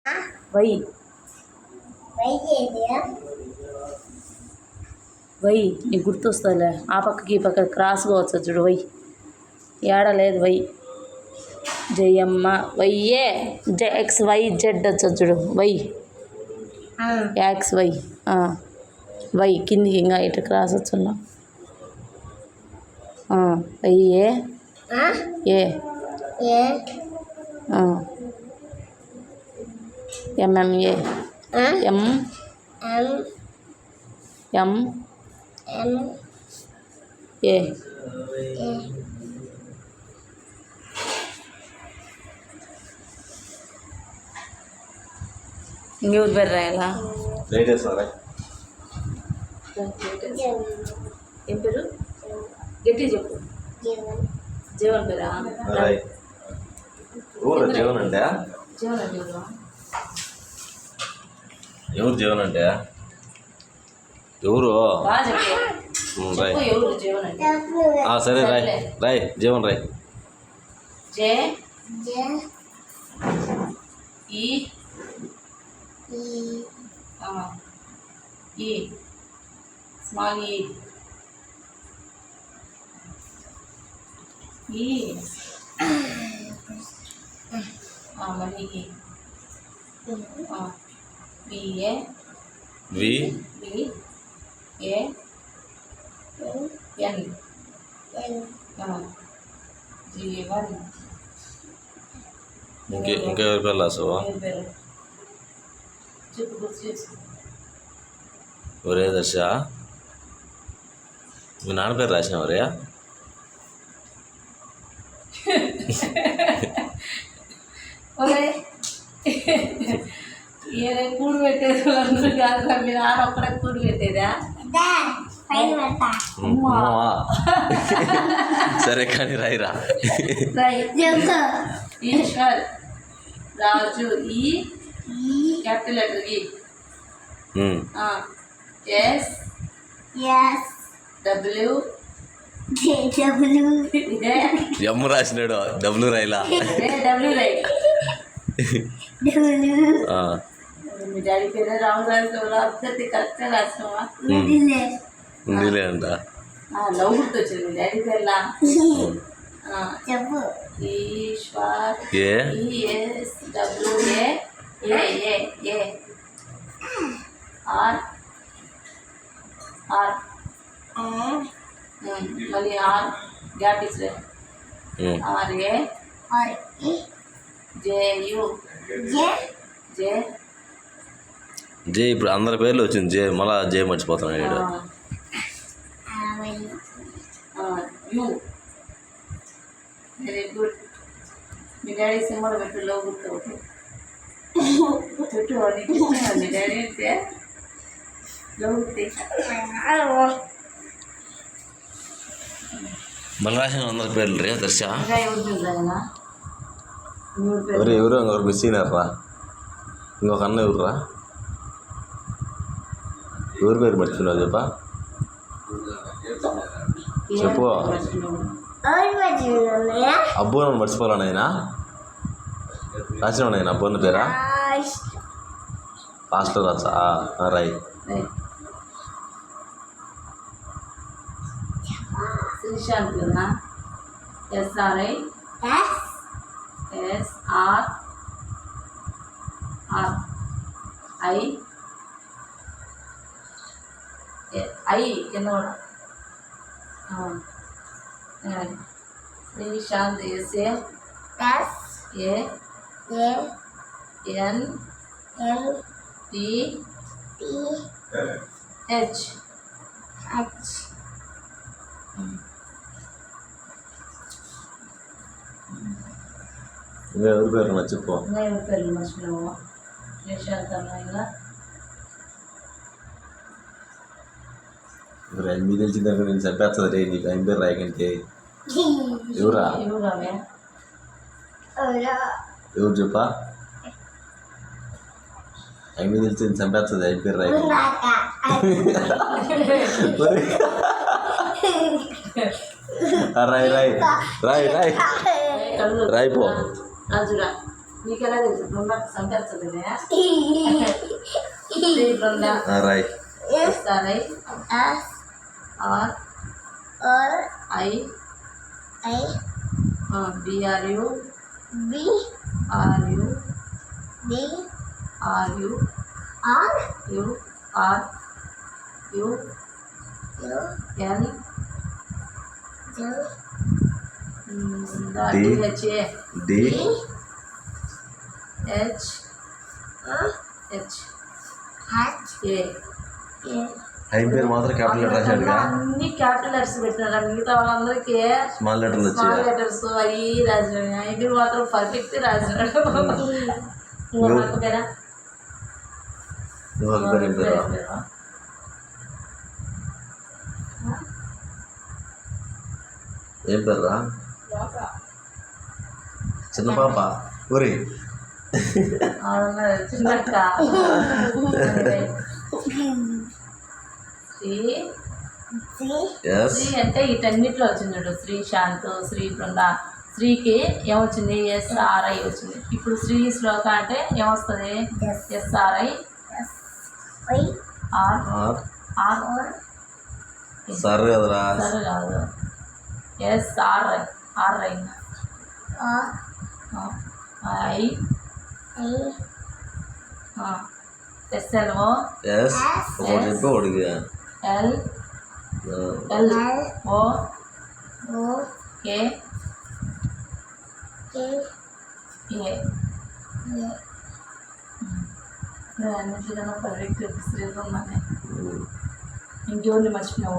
Why why నీకు గుర్తొస్తుందిలే. ఆ పక్కకి ఈ పక్క క్రాస్గా వచ్చి చూడు. వై ఏడ లేదు. వై జయమ్మ. వైయే ఎక్స్ వై జెడ్ వచ్చి చూడు. వై యాక్స్ వై వై కిందికి ఇంకా ఇటు క్రాస్ వచ్చున్నా. Y A MMA M M A ఇంకెవరు పేరు రాయాలా? ఏం పేరు? గట్టి చెప్పు. జీవన్ పేరా? జీవన్ అంటే జీవన్ అంటే ఎవరు? జీవన్ అంటే ఎవరు? రాయ్. ఎవరు జీవన్ అంటే? సరే రాయ్ రాయ్ జీవన్ రాయ్. జే ఈ ఈ స్మాల్ ఈ మళ్ళీ బిఏ వి ఏ ఎన్ జీవన్. ఇంకా ఎవరి పేరు రాసావా? చెప్పు గుర్తు చేసుకో. ఒరే దర్శ, మీ నాన్న పేరు రాసిన ఒరే? ఏదైనా కూడు పెట్టేది వాళ్ళందరూ కాదు. మీరు ఆడ ఒక్కడ కూడు పెట్టేదా? సరే కానీ రాయిరా. ఈశ్వర్ రాజు. ఈ క్యాపిటల్ లెటర్ ఈ. ఎస్ డబ్ల్యూ ఇదే ఎమ్ రాసినాడు. డబ్ల్యూ రాయిలా? డబ్ల్యూ రై. మీ డాడీ పేరు రామదానికి రాత్రి కరెక్ట్గా రాసినావా? ఉందిలే అంట. లవ్ గుర్తొచ్చింది మీ డాడీ పేర్లా? చెప్పు. Eshwar ES WA A R R మళ్ళీ ఆర్ గ్యాప్ ఇచ్చే ఆర్ఏ జేయు జే జే. ఇప్పుడు అందరి పేర్లు వచ్చింది జే. మళ్ళా జే మర్చిపోతున్నాడు. యూ. Very good. మీ డాడీ సింబల్ పెట్టు. లో గుర్తు ఒకటి పెట్టు. నీకు ఇష్టం మీ డాడీ అంటే లో గుర్తి. మళ్ళీ రాసిన అందరి పేర్లు రే దర్శ. ఎవరు చూసారా? ఎవరు మిస్ అయినారా? ఇంకొక అన్న ఎవర్రా? ఎవరి పేరు మర్చిపోయినావు చెప్పా? చెప్పు. అబ్బు నన్ను మర్చిపోవాలా నాయనా? రాసినావు నాయన అబ్బు అన్న పేరా? ఫాస్ట్లో రాసా? రాయి. శ్రీశాంత్ కదా? SRI SR R I I కింద కూడా Sreesanth SA N T H. ఇంకా ఎవరి పేరు మర్చిపో. ఎవరి పేర్లు మర్చిపోయావు? శ్రీశాంత్ అన్న. మీకు తెలిసిన దగ్గర నేను చంపేస్తుంది రే. నీకు ఆయన పేరు రాయకంటే ఎవరా? ఎవరు చెప్పా? ఆయన మీద తెలిసి నేను చంపేస్తుంది ఆయన పేరు రాయకంటే. రాయ్ రాయ్ రాయ్ రాయ్ రాయ్ పో. నీకెలా తెలుసు బృందా సంకరించలేదే Sri Brinda Rai SRI RI BRU N DHA D H A హై పేరు మాత్రం క్యాపిటల్ లెటర్ రాశాడుగా అన్ని క్యాపిటల్ లెటర్స్ పెట్టినారు మిగతా వాళ్ళందరికీ స్మాల్ లెటర్లు స్మాల్ వచ్చాయి లెటర్స్ అవి రాసినాడు ఐదు మాత్రం పర్ఫెక్ట్ రాసినాడు నువ్వు నాకు పేరా నువ్వు ఒక పేరు ఏం పేరు ఏం పేర్రా చిన్న పాప ఊరి చిన్నక్క ఎస్ శ్రీ అంటే వీటన్నిటిలో వచ్చింది చూడు శ్రీ శాంత్ శ్రీ బృంద శ్రీకి ఏమొచ్చింది SRI వచ్చింది ఇప్పుడు శ్రీ శ్లోక అంటే ఏమొస్తుంది SRI R R R sir కదరా సరే కాదు SRI RI I SLO S ఒకటి చెప్పి ఒకటికి L O K A అన్నింటికన్నా పర్ఫెక్ట్ శ్రీ ఉన్నానే ఇంకెవరిని మర్చిపోయినావు